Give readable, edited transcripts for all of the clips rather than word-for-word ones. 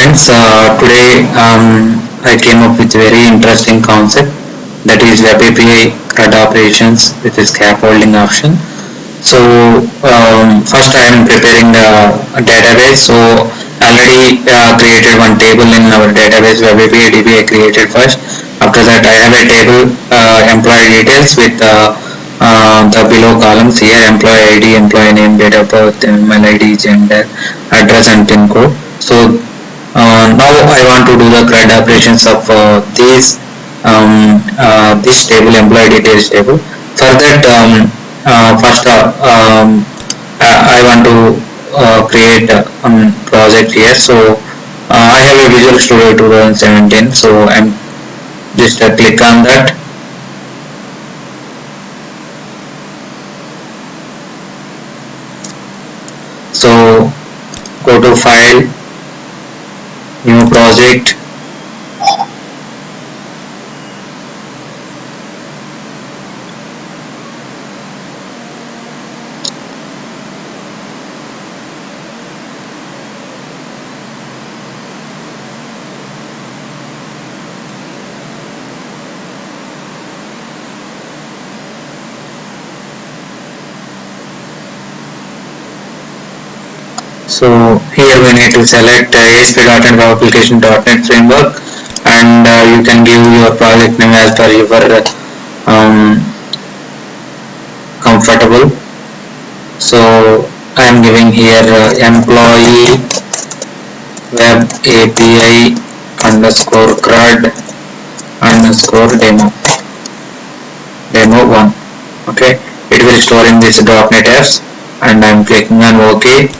Friends, today I came up with a very interesting concept, that is Web API CRUD operations with the scaffolding option. So first I am preparing a database. So already created one table in our database. Web API DB I created first. After that I have a table, employee details with the below columns here: employee ID, employee name, date of birth, email ID, gender, address and PIN code. So now I want to do the CRUD operations of this table, employee details table. For that, first I want to create a project here. So I have a Visual Studio 2017. So I'm just click on that. So go to File, New Project. So here we need to select ASP.NET Web Application.NET Framework, and you can give your project name as per your comfortable. So I am giving here employee web API underscore CRUD underscore demo 1. Okay, it will store in this .NET apps, and I am clicking on OK.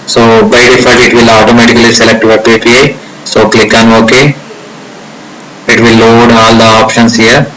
So by default it will automatically select Web API. So click on OK. It will load all the options here.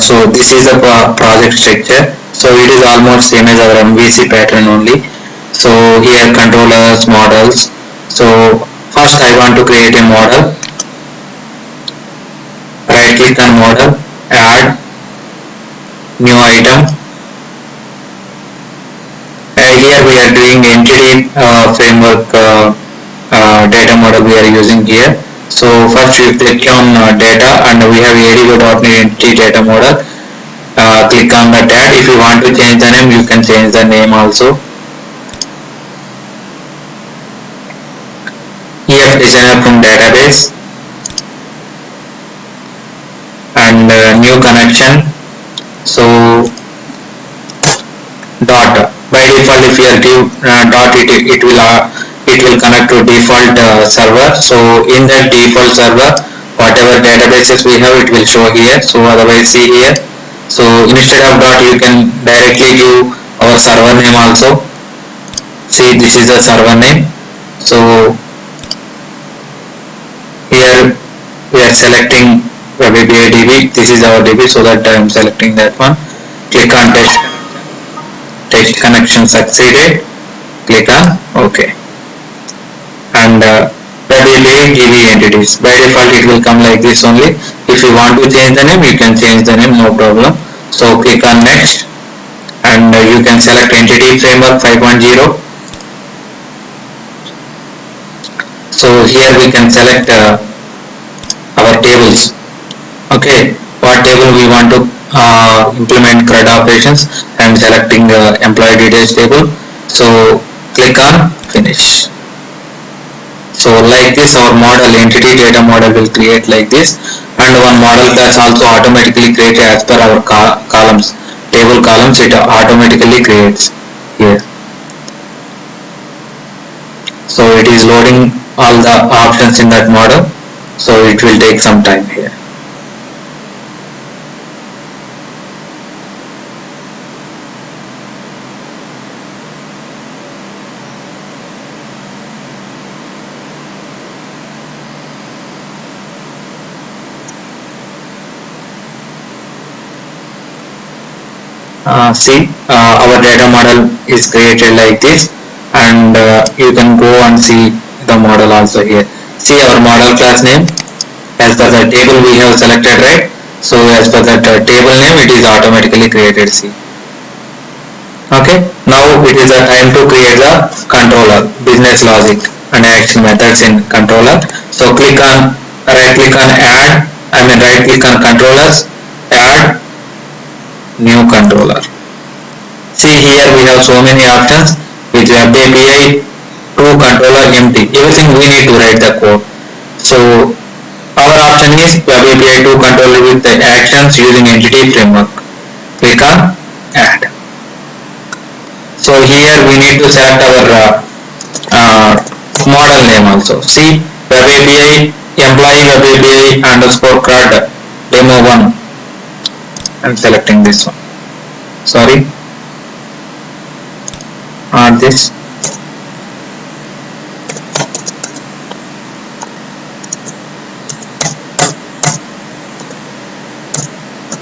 So this is the project structure. So it is almost same as our MVC pattern only. So here controllers, models. So first I want to create a model. Right click on model, add new item. Here we are doing entity framework data model we are using here. So first we click on data, and we have ADO.NET entity data model. Click on the tab. If you want to change the name, you can change the name also. EF designer from database, and new connection. So dot. By default, if you are give dot, it will connect to default server. So in that default server, whatever databases we have, it will show here. So otherwise, see here. So instead of dot, you can directly give our server name also. See, this is the server name. So here we are selecting Web API DB. This is our DB, so that I am selecting that one. Click on test connection succeeded. Click on OK. And that will be DB entities. By default it will come like this only. If you want to change the name, you can change the name, no problem. So click on next, and you can select entity framework 5.0. So here we can select our tables. Okay, what table we want to implement CRUD operations. I am selecting the employee details table. So click on finish. So like this, our model, entity data model, will create like this, and one model class also automatically created as per our columns, table columns. It automatically creates here. So it is loading all the options in that model, so it will take some time here. See, our data model is created like this, and you can go and see the model also here. See our model class name as per the table we have selected, right? So as per that table name, it is automatically created. See. Okay. Now it is the time to create the controller, business logic and action methods in controller. So click on right click on add. Right click on controllers, add new controller. See here we have so many options with web API to controller empty. Everything we need to write the code. So our option is web API to controller with the actions using entity framework. Click on add. So here we need to select our model name also. See web API employee web API underscore CRUD demo 1. I'm selecting this one. Sorry. Add this.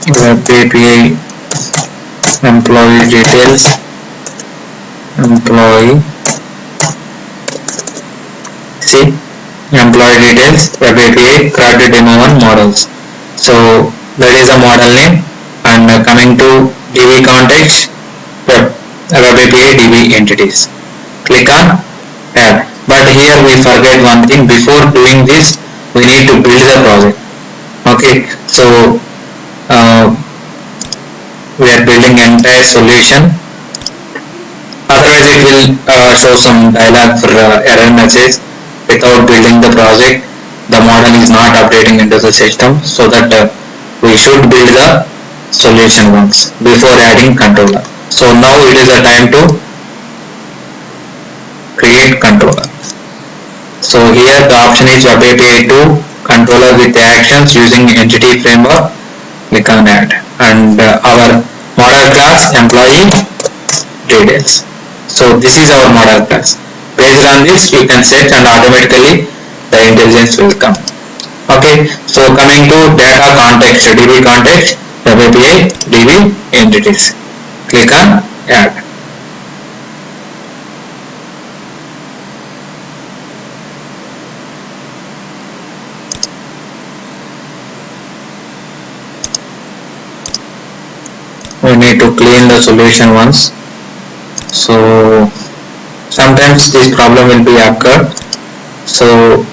Web API employee details. Employee. See, employee details. Web API CRUD demo 1 models. So that is a model name. And coming to DB context, web API DB entities. Click on add. But here we forget one thing. Before doing this, we need to build the project. Okay, so we are building entire solution. Otherwise, it will show some dialog for error message. Without building the project, the model is not updating into the system. So that we should build the solution once before adding controller. So now it is the time to create controller. So here the option is web API to controller with actions using entity framework. Click on add, and our model class employee details. So this is our model class. Based on this, you can set and automatically the intelligence will come. Okay, so coming to data context, DB context, web API, DB entities. Click on add. We need to clean the solution once. So sometimes this problem will be occurred. So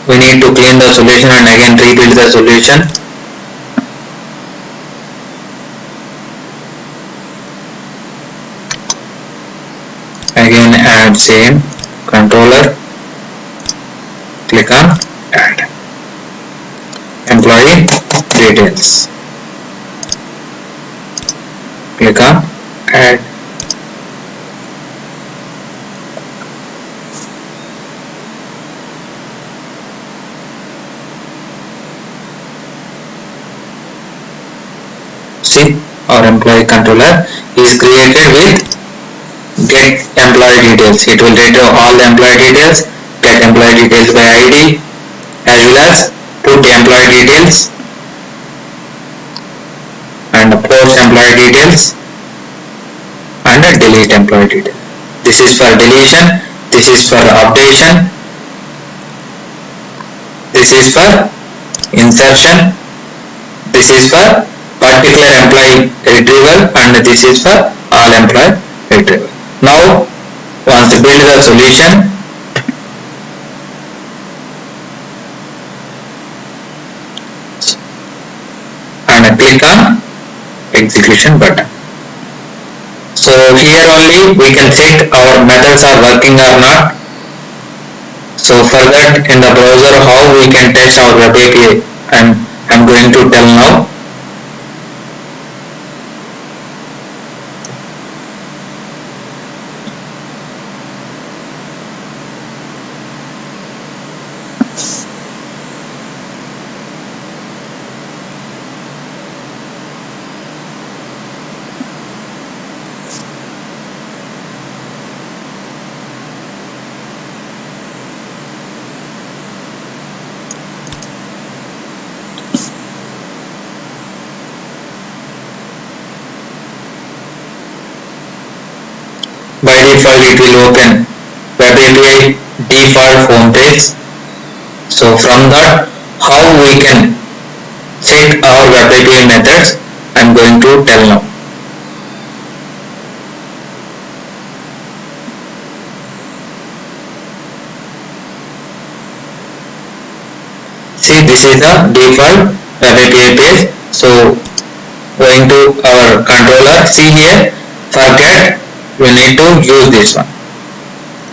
we need to clean the solution and again rebuild the solution. Again add same controller. Click on add. Employee details. Click on add. See, our employee controller is created with get employee details. It will retrieve all the employee details, get employee details by ID, as well as put employee details and post employee details and delete employee details. This is for deletion, this is for updation, this is for insertion, this is for particular employee retrieval, and this is for all employee retrieval. Now once you build the solution, and click on execution button. So here only we can check our methods are working or not. So for that, in the browser, how we can test our web API and I'm going to tell now. By default it will open Web API default home page. So from that, how we can check our Web API methods, I'm going to tell now. See, this is the default Web API page. So going to our controller, see here, forget, we need to use this one.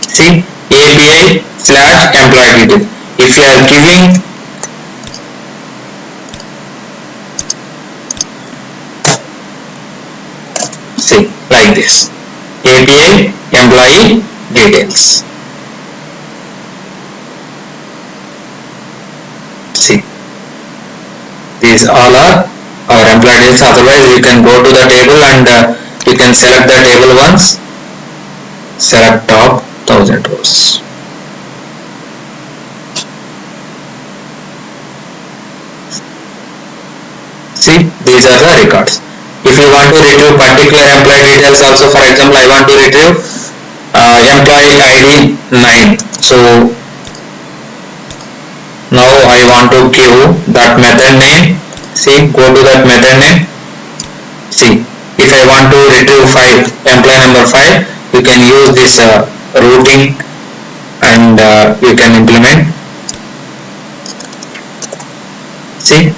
See, API / employee detail. If you are giving see like this, API employee details. See, these all are our employee details. Otherwise, you can go to the table and you can select the table once. Select top 1000 rows. See, these are the records. If you want to retrieve particular employee details also, for example, I want to retrieve employee ID 9. So now I want to give that method name. See, go to that method name. See, if I want to retrieve 5, employee number 5, you can use this routing and you can implement. See,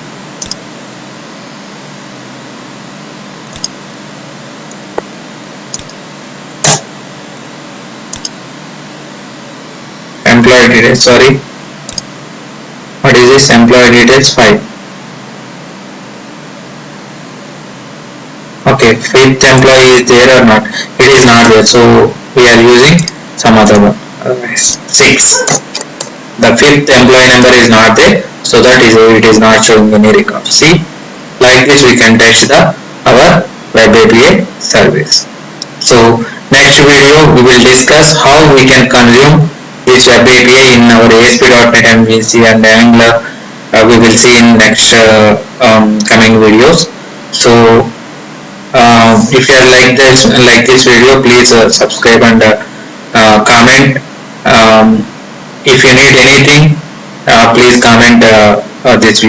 employee details, sorry, what is this? Employee details 5. Okay, 5th employee is there or not? It is not there, so we are using some other one. 6. The 5th employee number is not there, so that is why it is not showing any record. See, like this we can test our Web API service. So next video we will discuss how we can consume this Web API in our ASP.NET MVC and Angular. We will see in next coming videos. So if you like this video, please subscribe and comment. If you need anything, please comment this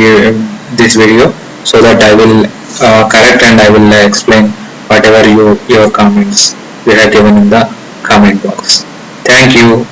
video so that I will correct and I will explain whatever your comments you have given in the comment box. Thank you.